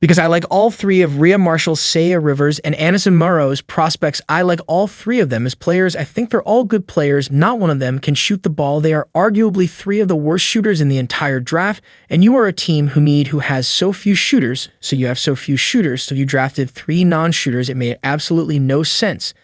Because I like all three of Rhea Marshall, Saya Rivers, and Anissa Murrow's prospects. I like all three of them as players. I think they're all good players. Not one of them can shoot the ball. They are arguably three of the worst shooters in the entire draft, and you are a team who has so few shooters, so you have so few shooters, so you drafted three non-shooters. It made absolutely no sense.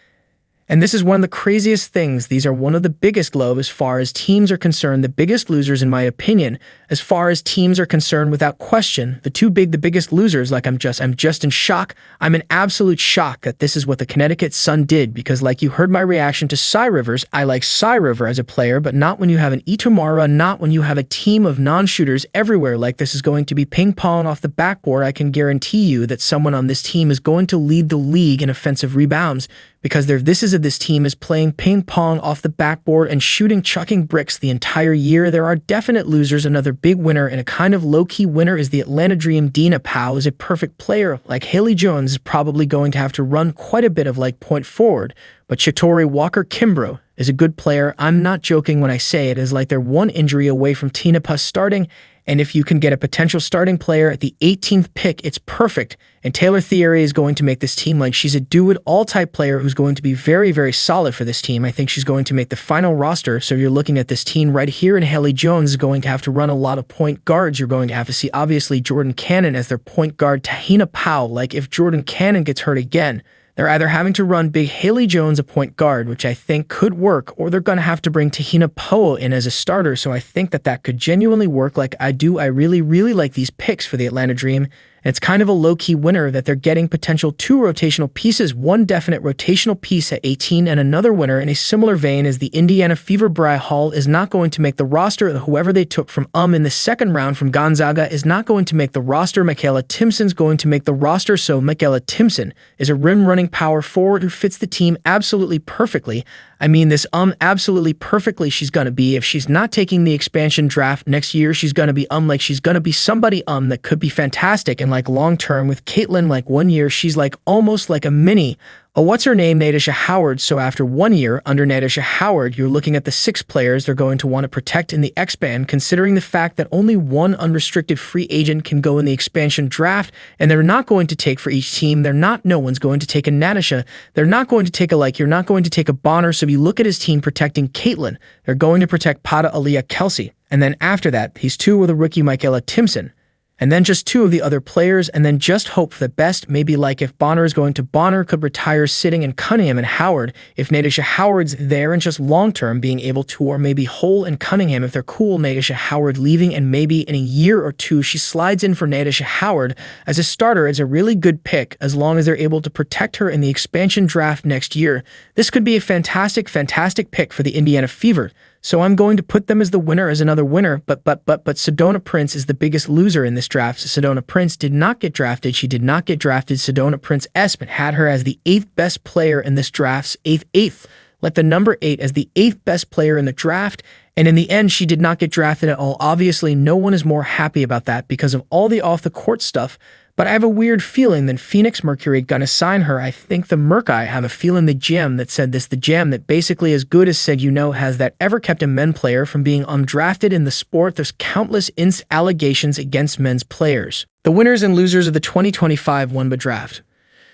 And this is one of the craziest things. These are one of the biggest low as far as teams are concerned, the biggest losers in my opinion. As far as teams are concerned, without question, the biggest losers, like I'm just in shock. I'm in absolute shock that this is what the Connecticut Sun did, because like you heard my reaction to Cy Rivers, I like Cy River as a player, but not when you have an Itamara, not when you have a team of non-shooters everywhere. Like this is going to be ping pong off the backboard. I can guarantee you that someone on this team is going to lead the league in offensive rebounds, because this team is playing ping pong off the backboard and chucking bricks the entire year. There are definite losers. Another big winner and a kind of low-key winner is the Atlanta Dream. Dina Powell is a perfect player. Like Haley Jones is probably going to have to run quite a bit of like point forward, but Chitori Walker-Kimbrough is a good player. I'm not joking when I say it is like they're one injury away from Tina Puss starting. And if you can get a potential starting player at the 18th pick, it's perfect. And Taylor Thierry is going to make this team like she's a do-it-all type player who's going to be very, very solid for this team. I think she's going to make the final roster. So you're looking at this team right here, and Haley Jones is going to have to run a lot of point guards. You're going to have to see, obviously, Jordan Cannon as their point guard. Tahina Powell, like if Jordan Cannon gets hurt again, they're either having to run big Haley Jones a point guard, which I think could work, or they're going to have to bring Tahina Powell in as a starter. So I think that could genuinely work like I do. I really, really like these picks for the Atlanta Dream. And it's kind of a low-key winner that they're getting potential two rotational pieces, one definite rotational piece at 18 and another winner in a similar vein as the Indiana Fever. Bry Hall is not going to make the roster. Whoever they took from in the second round from Gonzaga is not going to make the roster. Michaela Timpson's going to make the roster. So Michaela Timpson is a rim-running power forward who fits the team absolutely perfectly. I mean this absolutely perfectly. She's going to be, if she's not taking the expansion draft next year, she's going to be like she's going to be somebody that could be fantastic. And like long term with Caitlin, like 1 year, she's like almost like a mini what's her name, Natasha Howard. So after 1 year under Natasha Howard, you're looking at the 6 players they're going to want to protect in the X-Band, considering the fact that only one unrestricted free agent can go in the expansion draft, and they're not going to take for each team. No one's going to take a Natasha. They're not going to take you're not going to take a Bonner. So if you look at his team protecting Caitlin, they're going to protect Pada Aliyah Kelsey. And then after that, he's 2 with a rookie Michaela Timpson. And then just 2 of the other players, and then just hope for the best. Maybe like if Bonner is going to, Bonner could retire sitting in Cunningham and Howard. If Natasha Howard's there and just long-term being able to, or maybe Hole and Cunningham, if they're cool, Natasha Howard leaving, and maybe in a year or 2, she slides in for Natasha Howard as a starter. It's a really good pick as long as they're able to protect her in the expansion draft next year. This could be a fantastic, fantastic pick for the Indiana Fever. So I'm going to put them as the winner, as another winner, but Sedona Prince is the biggest loser in this draft. Sedona Prince did not get drafted. She did not get drafted. Sedona Prince Espen had her as the 8th best player in this draft's 8th. Let the number 8 as the 8th best player in the draft. And in the end, she did not get drafted at all. Obviously, no one is more happy about that because of all the off-the-court stuff. But I have a weird feeling that Phoenix Mercury gonna sign her. I think I have a feeling the GM that said this, the GM that basically as good as said, has that ever kept a men player from being undrafted in the sport. There's countless allegations against men's players. The winners and losers of the 2025 WNBA draft.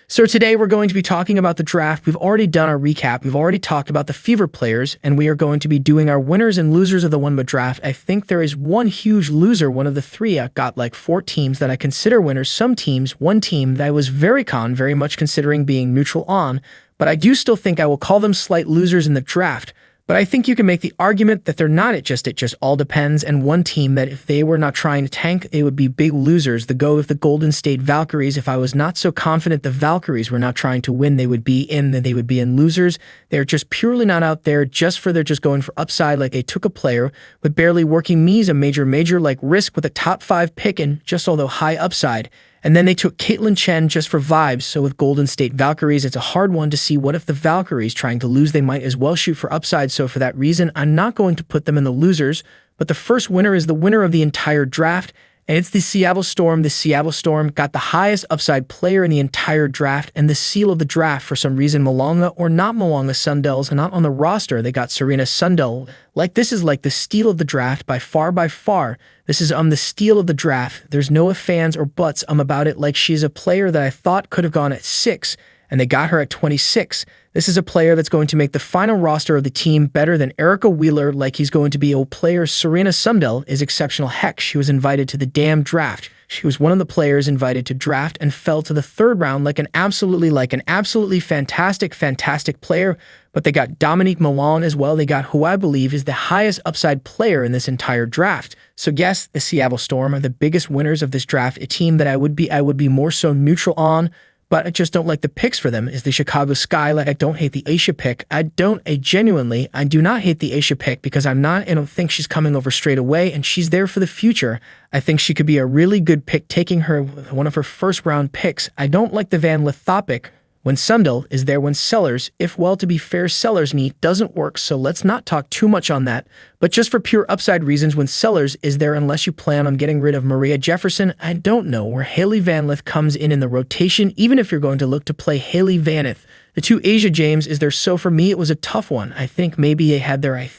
So today we're going to be talking about the draft. We've already done our recap. We've already talked about the Fever players, and we are going to be doing our winners and losers of the WNBA draft. I think there is one huge loser, one of the 3. I got like 4 teams that I consider winners. Some teams, one team that I was very much considering being neutral on, but I do still think I will call them slight losers in the draft. But I think you can make the argument that they're not. It just all depends. And one team that if they were not trying to tank, they would be big losers. The go with the Golden State Valkyries. If I was not so confident the Valkyries were not trying to win, they would be in losers. They're just purely not out there they're just going for upside. Like they took a player with barely working knees, a major like risk with a top 5 pick and just although high upside. And then they took Caitlin Chen just for vibes. So with Golden State Valkyries, it's a hard one to see what if the Valkyries trying to lose, they might as well shoot for upside. So for that reason, I'm not going to put them in the losers. But the first winner is the winner of the entire draft. and it's the Seattle Storm. The Seattle Storm got the highest upside player in the entire draft and the seal of the draft. For some reason, Malonga or not Malonga Sundell's not on the roster. They got Serena Sundell. This is like the steal of the draft by far, by far. This is the steal of the draft. There's no ifs, ands, or buts about it. Like, she's a player that I thought could have gone at 6, and they got her at 26. This is a player that's going to make the final roster of the team better than Erica Wheeler. Like, he's going to be a player. Serena Sundell is exceptional. Heck, she was invited to the damn draft. She was one of the players invited to draft and fell to the 3rd round like an absolutely fantastic player. But they got Dominique Milan as well. They got who I believe is the highest upside player in this entire draft. So yes, the Seattle Storm are the biggest winners of this draft, a team that I would be more so neutral on. But I just don't like the picks for them is the Chicago Sky. Like, I don't hate the Aisha pick. I do not hate the Aisha pick because I don't think she's coming over straight away, and she's there for the future. I think she could be a really good pick, taking her one of her 1st round picks. I don't like the Van Lith pick. When Sundell is there, when Sellers, if well, to be fair, Sellers' knee doesn't work, so let's not talk too much on that. But just for pure upside reasons, when Sellers is there, unless you plan on getting rid of Maria Jefferson, I don't know where Hailey Van Lith comes in the rotation, even if you're going to look to play Hailey Van Lith. The 2 Asia James is there, so for me, it was a tough one. I think maybe they had their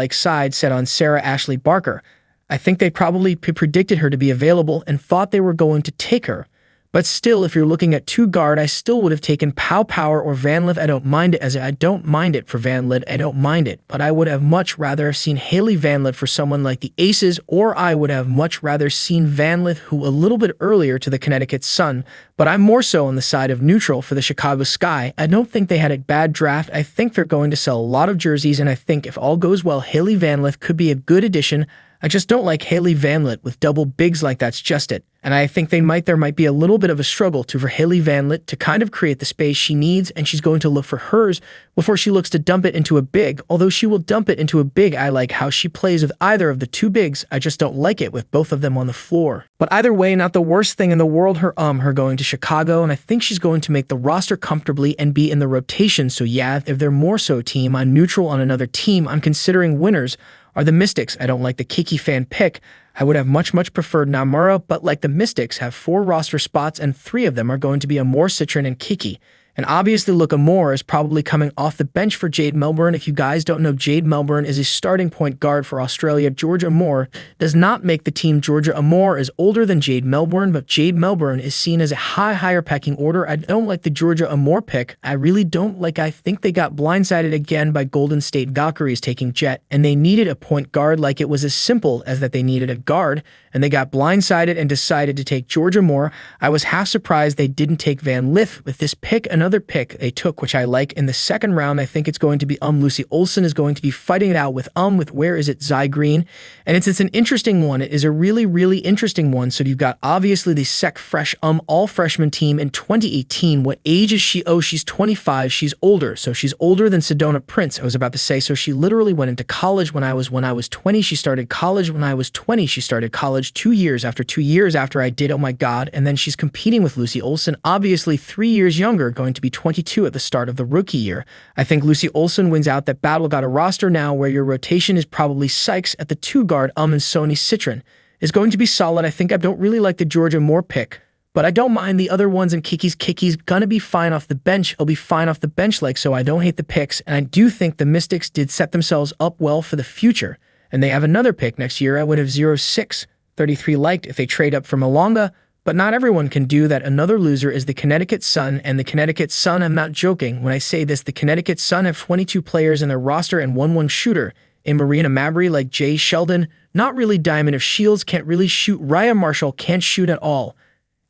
side set on Sarah Ashley Barker. I think they probably predicted her to be available and thought they were going to take her. But still, if you're looking at 2 guard, I still would have taken Pow Power or Van Lith. I don't mind it for Van Lith. I don't mind it. But I would have much rather seen Hailey Van Lith for someone like the Aces, or I would have much rather seen Van Lith, who a little bit earlier to the Connecticut Sun. But I'm more so on the side of neutral for the Chicago Sky. I don't think they had a bad draft. I think they're going to sell a lot of jerseys, and I think if all goes well, Hailey Van Lith could be a good addition. I just don't like Hailey Van Lith with double bigs like that's just it. And I think there might be a little bit of a struggle for Hailey Van Lith to kind of create the space she needs, and she's going to look for hers before she looks to dump it into a big. Although she will dump it into a big, I like how she plays with either of the 2 bigs. I just don't like it with both of them on the floor. But either way, not the worst thing in the world, her going to Chicago, and I think she's going to make the roster comfortably and be in the rotation. So yeah, if they're more so team, I'm neutral on another team. I'm considering winners are the Mystics. I don't like the Kiki fan pick. I would have much preferred Namura, but like the Mystics have 4 roster spots and 3 of them are going to be Amore, Citron, and Kiki. And obviously, look, Amore is probably coming off the bench for Jade Melbourne. If you guys don't know, Jade Melbourne is a starting point guard for Australia. Georgia Amore does not make the team. Georgia Amore is older than Jade Melbourne, but Jade Melbourne is seen as a higher pecking order. I don't like the Georgia Amore pick. I really don't like. I think they got blindsided again by Golden State Valkyries taking Jet, and they needed a point guard. Like, it was as simple as that they needed a guard, and they got blindsided and decided to take Georgia Amore. I was half surprised they didn't take Van Lith with this pick. Another pick they took, which I like, in the 2nd round, I think it's going to be Lucy Olson is going to be fighting it out with where is it, Zy Green, and it's an interesting one. It is a really interesting one. So you've got obviously the fresh all freshman team in 2018. What age is she? Oh, she's 25. She's older, so she's older than Sedona Prince. I was about to say, so she literally went into college when I was 20. She started college when I was 20. She started college 2 years after I did. Oh my god. And then she's competing with Lucy Olson, obviously 3 years younger, going to be 22 at the start of the rookie year. I think Lucy Olson wins out that battle. Got a roster now where your rotation is probably Sykes at the 2 guard, and Sony Citron is going to be solid. I think I don't really like the Georgia Moore pick, but I don't mind the other ones, and Kiki's gonna be fine off the bench. He'll be fine off the bench, so I don't hate the picks, and I do think the Mystics did set themselves up well for the future, and they have another pick next year. I would have 0633 liked if they trade up for Malonga, but not everyone can do that. Another loser is the Connecticut Sun, and the Connecticut Sun, I'm not joking when I say this, the Connecticut Sun have 22 players in their roster and 1-1 shooter in Marina Mabrey, like Jay Sheldon, not really Diamond of Shields, can't really shoot. Raya Marshall can't shoot at all.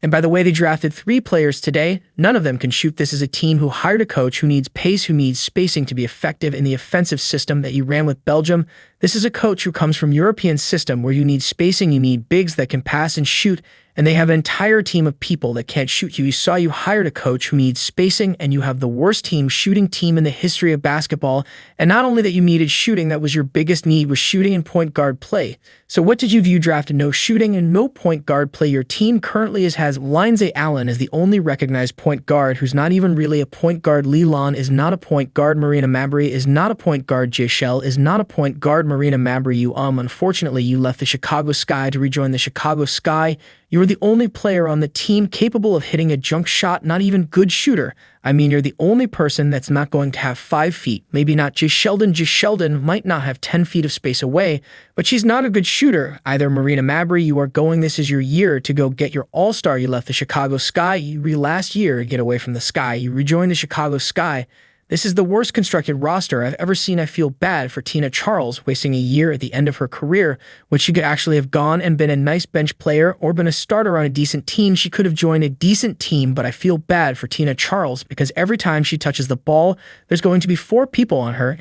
And by the way, they drafted 3 players today. None of them can shoot. This is a team who hired a coach who needs pace, who needs spacing to be effective in the offensive system that you ran with Belgium. This is a coach who comes from European system where you need spacing, you need bigs that can pass and shoot, and they have an entire team of people that can't shoot you. You saw you hired a coach who needs spacing, and you have the worst shooting team in the history of basketball. And not only that you needed shooting, that was your biggest need, was shooting and point guard play. So what did you view draft? No shooting and no point guard play. Your team currently has Lindsay Allen as the only recognized point guard who's not even really a point guard. Leland is not a point guard. Marina Mabrey is not a point guard. Jayshell is not a point guard. Marina Mabrey, unfortunately, you left the Chicago Sky to rejoin the Chicago Sky. You were the only player on the team capable of hitting a junk shot, not even good shooter. I mean, you're the only person that's not going to have 5 feet. Maybe not Jay Sheldon. Jay Sheldon might not have 10 feet of space away, but she's not a good shooter. Either Marina Mabrey, you are going, this is your year to go get your all-star. You left the Chicago Sky. You last year get away from the Sky. You rejoined the Chicago Sky. This is the worst constructed roster I've ever seen. I feel bad for Tina Charles wasting a year at the end of her career, which she could actually have gone and been a nice bench player or been a starter on a decent team. She could have joined a decent team, but I feel bad for Tina Charles because every time she touches the ball, there's going to be 4 people on her,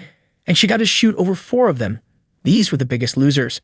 and she got to shoot over 4 of them. These were the biggest losers.